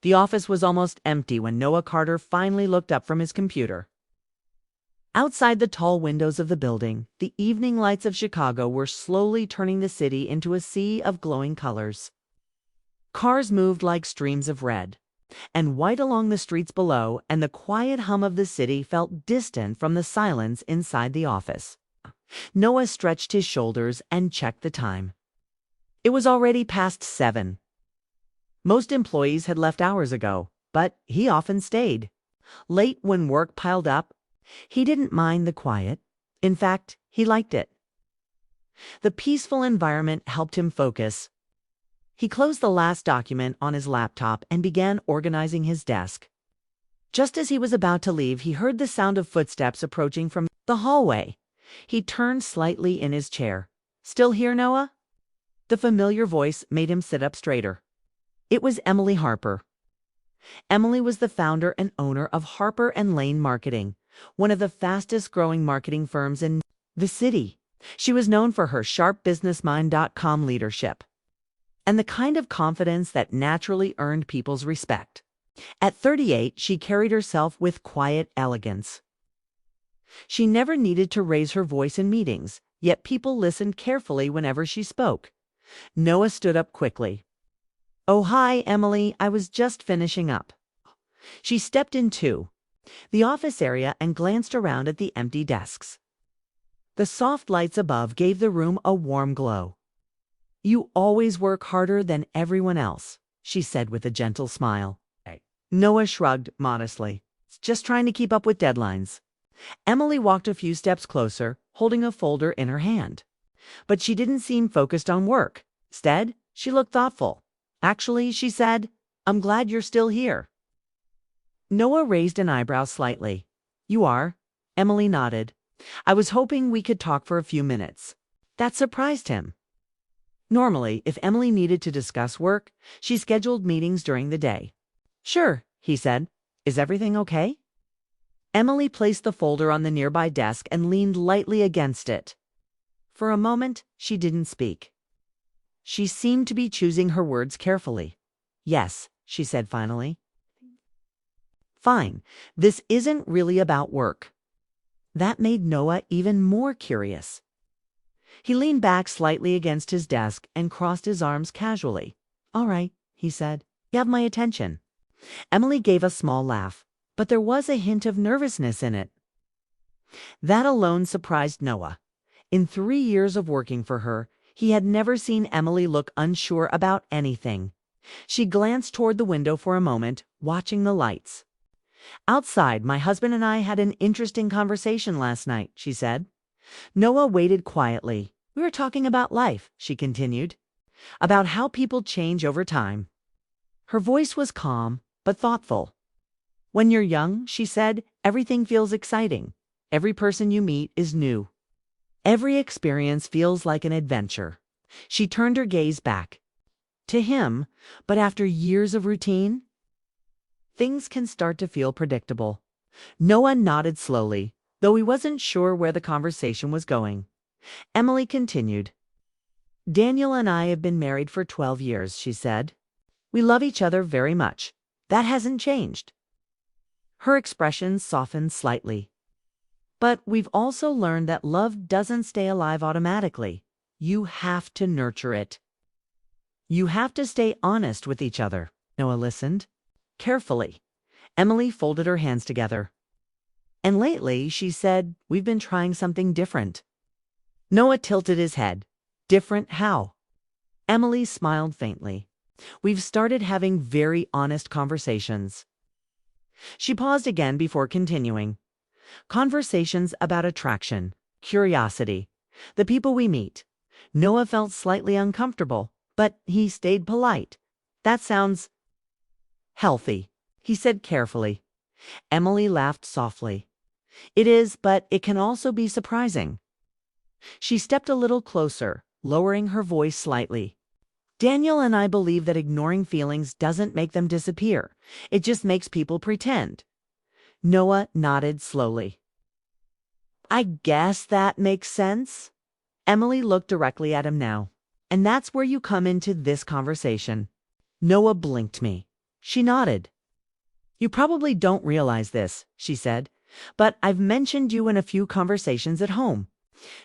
The office was almost empty when Noah Carter finally looked up from his computer. Outside the tall windows of the building, the evening lights of Chicago were slowly turning the city into a sea of glowing colors. Cars moved like streams of red and white along the streets below, and the quiet hum of the city felt distant from the silence inside the office. Noah stretched his shoulders and checked the time. It was already past 7. Most employees had left hours ago, but he often stayed. Late when work piled up, he didn't mind the quiet. In fact, he liked it. The peaceful environment helped him focus. He closed the last document on his laptop and began organizing his desk. Just as he was about to leave, he heard the sound of footsteps approaching from the hallway. He turned slightly in his chair. "Still here, Noah?" The familiar voice made him sit up straighter. It was Emily Harper. Emily was the founder and owner of Harper & Lane Marketing, one of the fastest-growing marketing firms in the city. She was known for her sharp businessmind.com leadership and the kind of confidence that naturally earned people's respect. At 38, she carried herself with quiet elegance. She never needed to raise her voice in meetings, yet people listened carefully whenever she spoke. Noah stood up quickly. "Oh, hi, Emily. I was just finishing up." She stepped into the office area and glanced around at the empty desks. The soft lights above gave the room a warm glow. "You always work harder than everyone else," she said with a gentle smile. Noah shrugged modestly. "Just trying to keep up with deadlines." Emily walked a few steps closer, holding a folder in her hand. But she didn't seem focused on work. Instead, she looked thoughtful. "Actually," she said, "I'm glad you're still here." Noah raised an eyebrow slightly. "You are?" Emily nodded. "I was hoping we could talk for a few minutes." That surprised him. Normally, if Emily needed to discuss work, she scheduled meetings during the day. "Sure," he said. "Is everything okay?" Emily placed the folder on the nearby desk and leaned lightly against it. For a moment, she didn't speak. She seemed to be choosing her words carefully. "Yes," she said finally. "Fine. This isn't really about work." That made Noah even more curious. He leaned back slightly against his desk and crossed his arms casually. "All right," he said. "You have my attention." Emily gave a small laugh, but there was a hint of nervousness in it. That alone surprised Noah. In 3 years of working for her, he had never seen Emily look unsure about anything. She glanced toward the window for a moment, watching the lights. "Outside, my husband and I had an interesting conversation last night," she said. Noah waited quietly. "We were talking about life," she continued, "about how people change over time." Her voice was calm, but thoughtful. "When you're young," she said, "everything feels exciting. Every person you meet is new. Every experience feels like an adventure." She turned her gaze back to him, "But after years of routine, things can start to feel predictable." Noah nodded slowly, though he wasn't sure where the conversation was going. Emily continued. "Daniel and I have been married for 12 years, she said. "We love each other very much. That hasn't changed." Her expression softened slightly. "But we've also learned that love doesn't stay alive automatically. You have to nurture it. You have to stay honest with each other." Noah listened carefully. Emily folded her hands together. "And lately," she said, "we've been trying something different." Noah tilted his head. "Different how?" Emily smiled faintly. "We've started having very honest conversations." She paused again before continuing. "Conversations about attraction, curiosity, the people we meet." Noah felt slightly uncomfortable, but he stayed polite. "That sounds healthy," he said carefully. Emily laughed softly. "It is, but it can also be surprising." She stepped a little closer, lowering her voice slightly. "Daniel and I believe that ignoring feelings doesn't make them disappear. It just makes people pretend." Noah nodded slowly. "I guess that makes sense." Emily looked directly at him now. "And that's where you come into this conversation." Noah blinked me. She nodded. You probably don't realize this, she said, but I've mentioned you in a few conversations at home.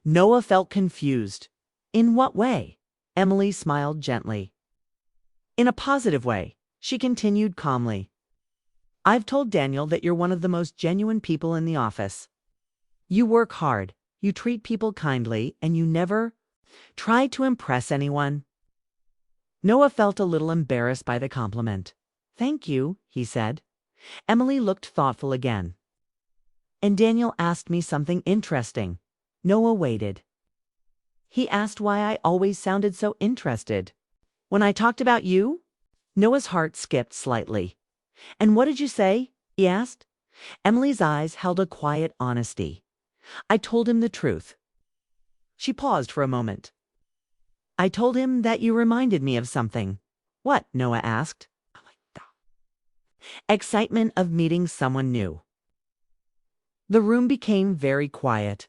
Noah felt confused. In what way? Emily smiled gently. In a positive way, she continued calmly. I've told Daniel that you're one of the most genuine people in the office. You work hard, you treat people kindly, and you never try to impress anyone. Noah felt a little embarrassed by the compliment. Thank you, he said. Emily looked thoughtful again. And Daniel asked me something interesting. Noah waited. He asked why I always sounded so interested. When I talked about you? Noah's heart skipped slightly. And what did you say? He asked. Emily's eyes held a quiet honesty. I told him the truth. She paused for a moment. I told him that you reminded me of something. What? Noah asked. Excitement of meeting someone new. The room became very quiet.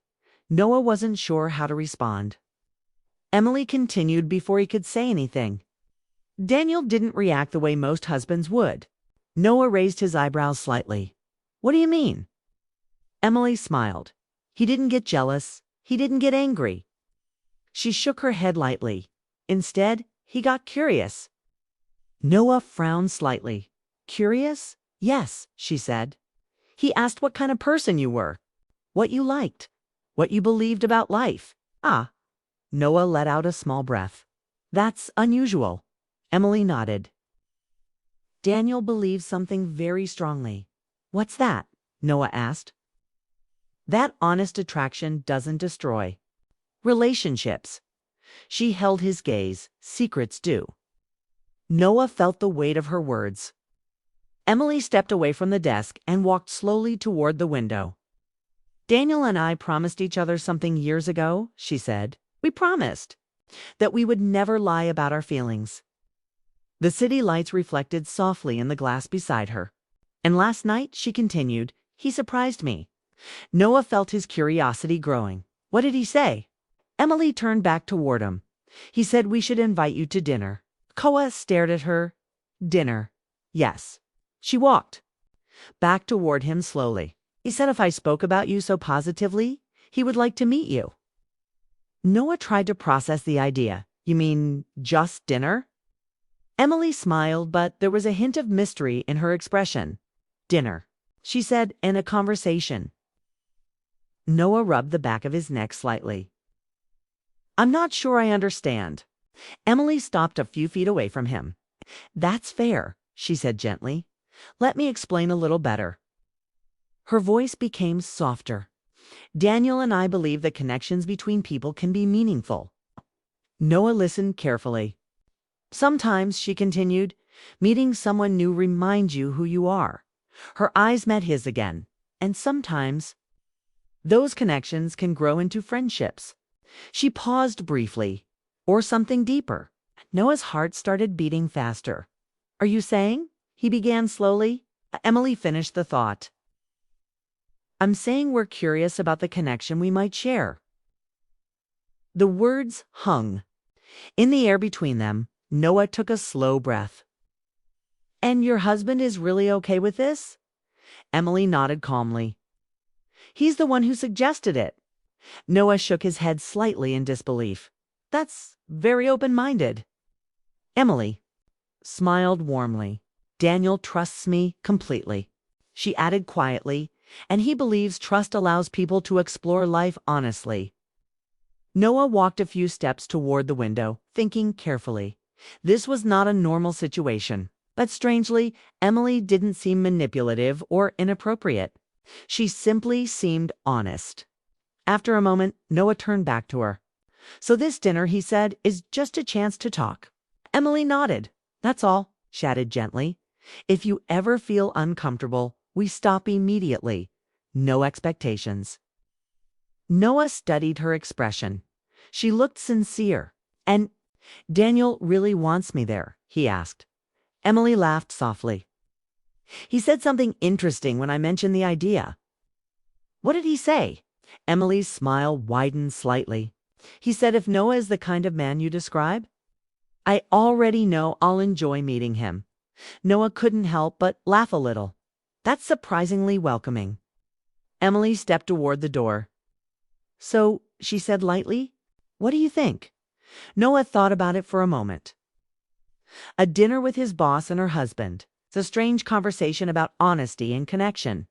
Noah wasn't sure how to respond. Emily continued before he could say anything. Daniel didn't react the way most husbands would. Noah raised his eyebrows slightly. What do you mean? Emily smiled. He didn't get jealous. He didn't get angry. She shook her head lightly. Instead, he got curious. Noah frowned slightly. Curious? Yes, she said. He asked what kind of person you were, what you liked, what you believed about life. Ah. Noah let out a small breath. That's unusual. Emily nodded. Daniel believes something very strongly. What's that? Noah asked. That honest attraction doesn't destroy relationships. She held his gaze. Secrets do. Noah felt the weight of her words. Emily stepped away from the desk and walked slowly toward the window. Daniel and I promised each other something years ago, she said. We promised that we would never lie about our feelings. The city lights reflected softly in the glass beside her. And last night, she continued, he surprised me. Noah felt his curiosity growing. What did he say? Emily turned back toward him. He said we should invite you to dinner. Noah stared at her. Dinner. Yes. She walked back toward him slowly. He said if I spoke about you so positively, he would like to meet you. Noah tried to process the idea. You mean just dinner? Emily smiled, but there was a hint of mystery in her expression. Dinner, she said, in a conversation. Noah rubbed the back of his neck slightly. I'm not sure I understand. Emily stopped a few feet away from him. That's fair, she said gently. Let me explain a little better. Her voice became softer. Daniel and I believe that connections between people can be meaningful. Noah listened carefully. Sometimes, she continued, meeting someone new reminds you who you are. Her eyes met his again. And sometimes, those connections can grow into friendships. She paused briefly. Or something deeper. Noah's heart started beating faster. Are you saying? He began slowly. Emily finished the thought. I'm saying we're curious about the connection we might share. The words hung in the air between them. Noah took a slow breath. And your husband is really okay with this? Emily nodded calmly. He's the one who suggested it. Noah shook his head slightly in disbelief. That's very open-minded. Emily smiled warmly. Daniel trusts me completely. She added quietly, and he believes trust allows people to explore life honestly. Noah walked a few steps toward the window, thinking carefully. This was not a normal situation, but strangely, Emily didn't seem manipulative or inappropriate. She simply seemed honest. After a moment, Noah turned back to her. So this dinner, he said, is just a chance to talk. Emily nodded. That's all, she added gently. If you ever feel uncomfortable, we stop immediately. No expectations. Noah studied her expression. She looked sincere. And Daniel really wants me there, he asked. Emily laughed softly. He said something interesting when I mentioned the idea. What did he say? Emily's smile widened slightly. He said if Noah is the kind of man you describe, I already know I'll enjoy meeting him. Noah couldn't help but laugh a little. That's surprisingly welcoming. Emily stepped toward the door. So, she said lightly, what do you think? Noah thought about it for a moment. A dinner with his boss and her husband. It's a strange conversation about honesty and connection.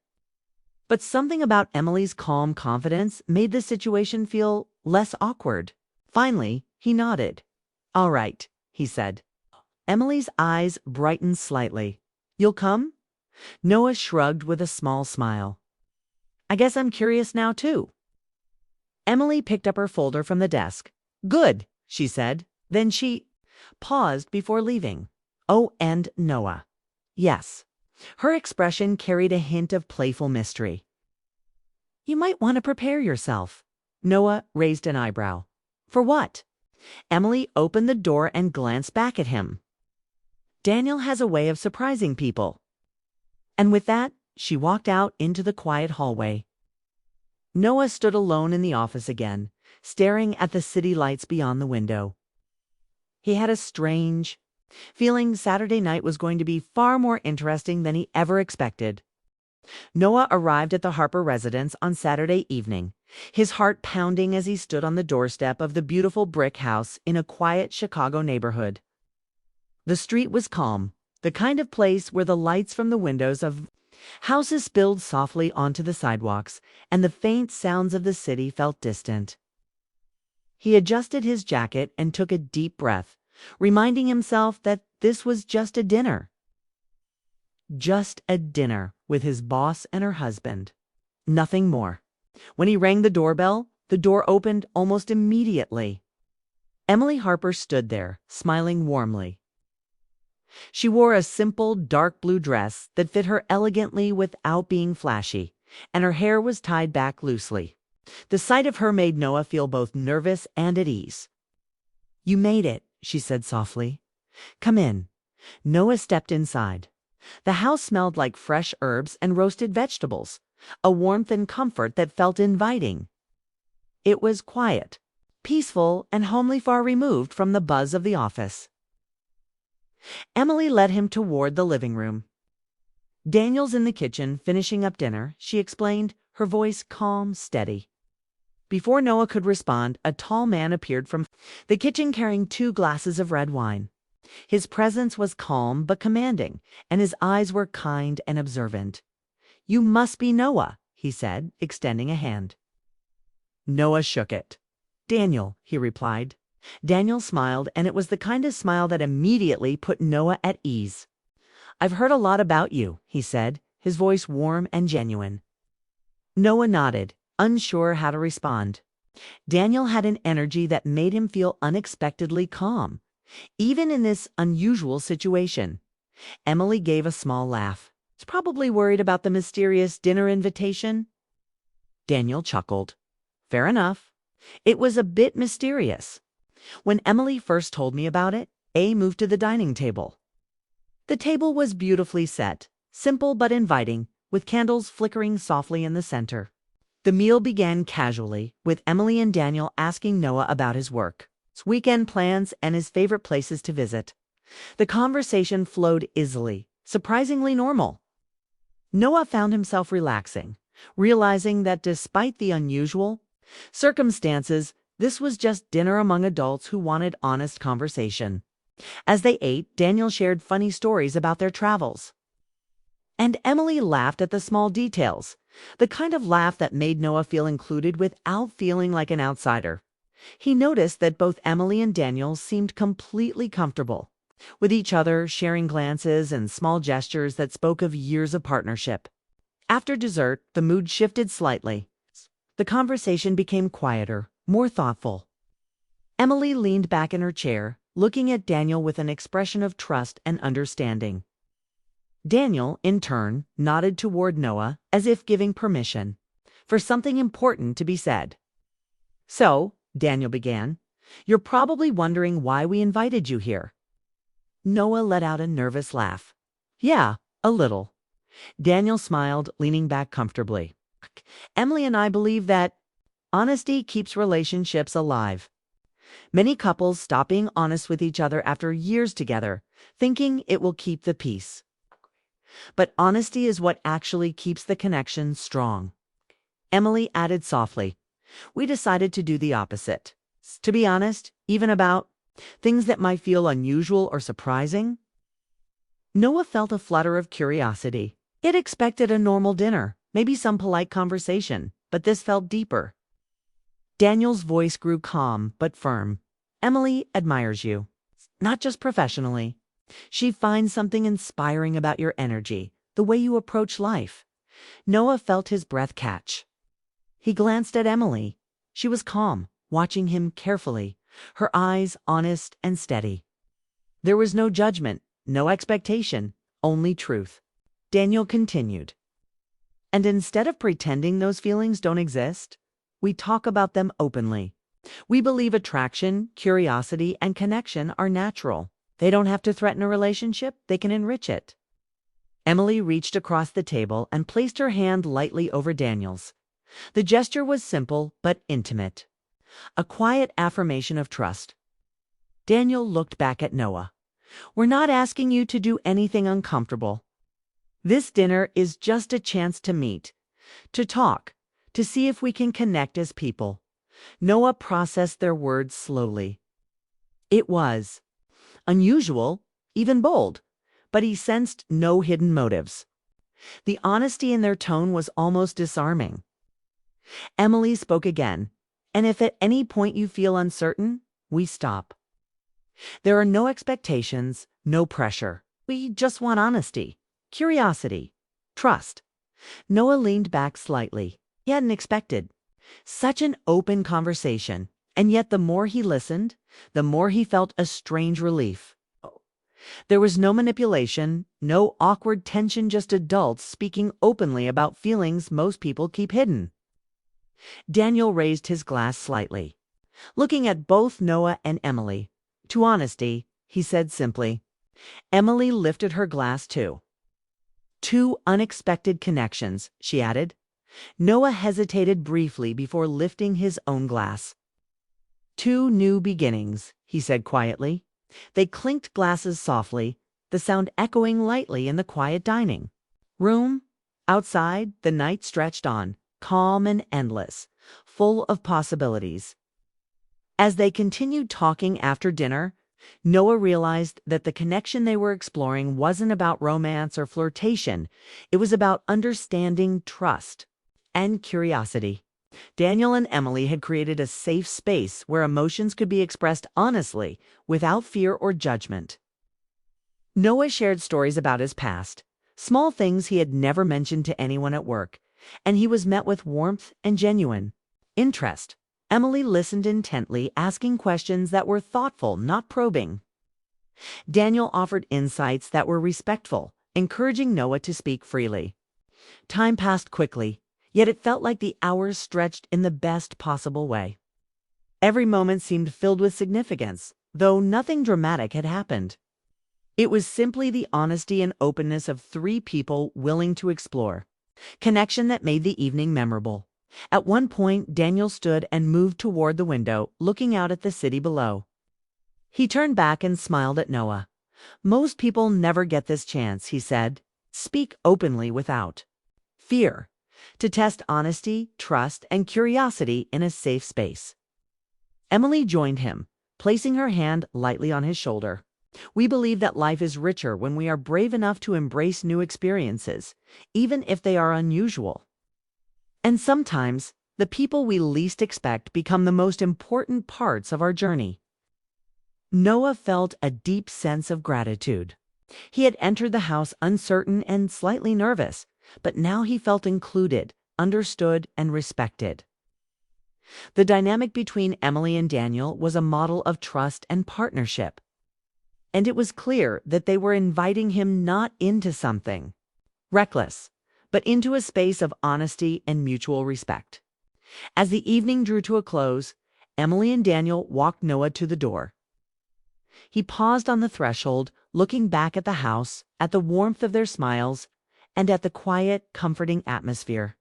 But something about Emily's calm confidence made the situation feel less awkward. Finally, he nodded. All right, he said. Emily's eyes brightened slightly. You'll come? Noah shrugged with a small smile. I guess I'm curious now, too. Emily picked up her folder from the desk. Good, she said. Then she paused before leaving. Oh, and Noah. Yes. Her expression carried a hint of playful mystery. You might want to prepare yourself. Noah raised an eyebrow. For what? Emily opened the door and glanced back at him. Daniel has a way of surprising people. And with that, she walked out into the quiet hallway. Noah stood alone in the office again, staring at the city lights beyond the window. He had a strange feeling Saturday night was going to be far more interesting than he ever expected. Noah arrived at the Harper residence on Saturday evening, his heart pounding as he stood on the doorstep of the beautiful brick house in a quiet Chicago neighborhood. The street was calm, the kind of place where the lights from the windows of houses spilled softly onto the sidewalks, and the faint sounds of the city felt distant. He adjusted his jacket and took a deep breath, reminding himself that this was just a dinner. Just a dinner with his boss and her husband. Nothing more. When he rang the doorbell, the door opened almost immediately. Emily Harper stood there, smiling warmly. She wore a simple dark blue dress that fit her elegantly without being flashy, and her hair was tied back loosely. The sight of her made Noah feel both nervous and at ease. You made it, she said softly. Come in. Noah stepped inside. The house smelled like fresh herbs and roasted vegetables, a warmth and comfort that felt inviting. It was quiet, peaceful, and homely, far removed from the buzz of the office. Emily led him toward the living room. Daniel's in the kitchen, finishing up dinner, she explained, her voice calm, steady. Before Noah could respond, a tall man appeared from the kitchen carrying 2 glasses of red wine. His presence was calm but commanding, and his eyes were kind and observant. You must be Noah, he said, extending a hand. Noah shook it. Daniel, he replied. Daniel smiled, and it was the kind of smile that immediately put Noah at ease. I've heard a lot about you, he said, his voice warm and genuine. Noah nodded, unsure how to respond. Daniel had an energy that made him feel unexpectedly calm, even in this unusual situation. Emily gave a small laugh. He's probably worried about the mysterious dinner invitation. Daniel chuckled. Fair enough. It was a bit mysterious. When Emily first told me about it, I moved to the dining table. The table was beautifully set, simple but inviting, with candles flickering softly in the center. The meal began casually, with Emily and Daniel asking Noah about his work, his weekend plans, and his favorite places to visit. The conversation flowed easily, surprisingly normal. Noah found himself relaxing, realizing that despite the unusual circumstances, this was just dinner among adults who wanted honest conversation. As they ate, Daniel shared funny stories about their travels. And Emily laughed at the small details, the kind of laugh that made Noah feel included without feeling like an outsider. He noticed that both Emily and Daniel seemed completely comfortable with each other, sharing glances and small gestures that spoke of years of partnership. After dessert, the mood shifted slightly. The conversation became quieter, more thoughtful. Emily leaned back in her chair, looking at Daniel with an expression of trust and understanding. Daniel, in turn, nodded toward Noah as if giving permission for something important to be said. So, Daniel began, you're probably wondering why we invited you here. Noah let out a nervous laugh. Yeah, a little. Daniel smiled, leaning back comfortably. Emily and I believe that honesty keeps relationships alive. Many couples stop being honest with each other after years together thinking it will keep the peace. But honesty is what actually keeps the connection strong. Emily added softly, "We decided to do the opposite. To be honest, even about things that might feel unusual or surprising." Noah felt a flutter of curiosity. He had expected a normal dinner, maybe some polite conversation, but this felt deeper. Daniel's voice grew calm but firm. "Emily admires you, not just professionally. She finds something inspiring about your energy, the way you approach life." Noah felt his breath catch. He glanced at Emily. She was calm, watching him carefully, her eyes honest and steady. There was no judgment, no expectation, only truth. Daniel continued, "And instead of pretending those feelings don't exist, we talk about them openly. We believe attraction, curiosity, and connection are natural. They don't have to threaten a relationship, they can enrich it." Emily reached across the table and placed her hand lightly over Daniel's. The gesture was simple but intimate, a quiet affirmation of trust. Daniel looked back at Noah. "We're not asking you to do anything uncomfortable. This dinner is just a chance to meet, to talk, to see if we can connect as people." Noah processed their words slowly. It was unusual, even bold, but he sensed no hidden motives. The honesty in their tone was almost disarming. Emily spoke again, "And if at any point you feel uncertain, we stop. There are no expectations, no pressure. We just want honesty, curiosity, trust." Noah leaned back slightly. He hadn't expected such an open conversation, and yet the more he listened, the more he felt a strange relief. There was no manipulation, no awkward tension, just adults speaking openly about feelings most people keep hidden. Daniel raised his glass slightly, looking at both Noah and Emily. "To honesty," he said simply. Emily lifted her glass too. "Two unexpected connections," she added. Noah hesitated briefly before lifting his own glass. "Two new beginnings," he said quietly. They clinked glasses softly, the sound echoing lightly in the quiet dining room. Outside, the night stretched on, calm and endless, full of possibilities. As they continued talking after dinner, Noah realized that the connection they were exploring wasn't about romance or flirtation. It was about understanding, trust, and curiosity. Daniel and Emily had created a safe space where emotions could be expressed honestly, without fear or judgment. Noah shared stories about his past, small things he had never mentioned to anyone at work, and he was met with warmth and genuine interest. Emily listened intently, asking questions that were thoughtful, not probing. Daniel offered insights that were respectful, encouraging Noah to speak freely. Time passed quickly, yet it felt like the hours stretched in the best possible way. Every moment seemed filled with significance, though nothing dramatic had happened. It was simply the honesty and openness of three people willing to explore, connection that made the evening memorable. At one point, Daniel stood and moved toward the window, looking out at the city below. He turned back and smiled at Noah. "Most people never get this chance," he said. "Speak openly without fear, to test honesty, trust, and curiosity in a safe space." Emily joined him, placing her hand lightly on his shoulder. "We believe that life is richer when we are brave enough to embrace new experiences, even if they are unusual. And sometimes, the people we least expect become the most important parts of our journey." Noah felt a deep sense of gratitude. He had entered the house uncertain and slightly nervous, but now he felt included, understood, and respected. The dynamic between Emily and Daniel was a model of trust and partnership, and it was clear that they were inviting him not into something reckless, but into a space of honesty and mutual respect. As the evening drew to a close, Emily and Daniel walked Noah to the door. He paused on the threshold, looking back at the house, at the warmth of their smiles, and at the quiet, comforting atmosphere.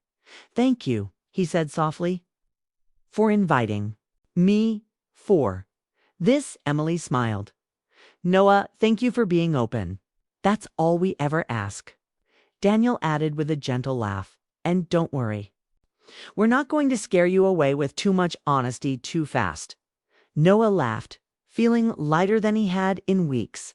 "Thank you," he said softly, "for inviting me for this." Emily smiled. Noah, thank you for being open. That's all we ever ask. Daniel added with a gentle laugh. And don't worry. We're not going to scare you away with too much honesty too fast. Noah laughed, feeling lighter than he had in weeks.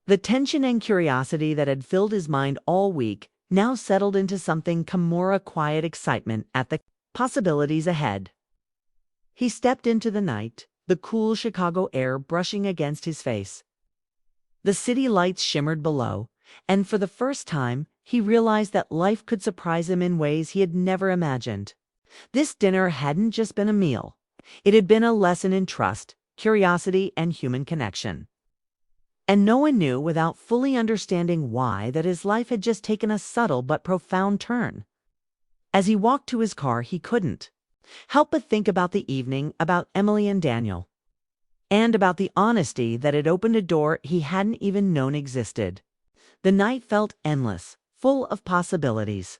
The tension and curiosity that had filled his mind all week now settled into something more a quiet excitement at the possibilities ahead. He stepped into the night, the cool Chicago air brushing against his face. The city lights shimmered below, and for the first time, he realized that life could surprise him in ways he had never imagined. This dinner hadn't just been a meal. It had been a lesson in trust, curiosity, and human connection. And no one knew, without fully understanding why, that his life had just taken a subtle but profound turn. As he walked to his car, he couldn't help but think about the evening, about Emily and Daniel, and about the honesty that had opened a door he hadn't even known existed. The night felt endless, full of possibilities.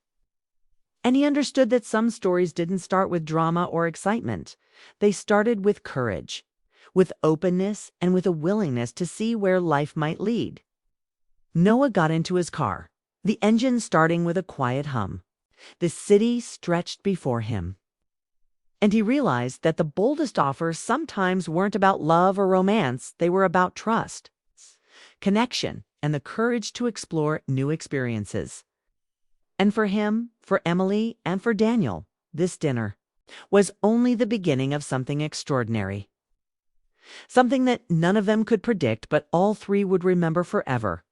And he understood that some stories didn't start with drama or excitement. They started with courage, with openness, and with a willingness to see where life might lead. Noah got into his car, the engine starting with a quiet hum. The city stretched before him. And he realized that the boldest offers sometimes weren't about love or romance, they were about trust, connection, and the courage to explore new experiences. And for him, for Emily, and for Daniel, this dinner was only the beginning of something extraordinary. Something that none of them could predict, but all three would remember forever.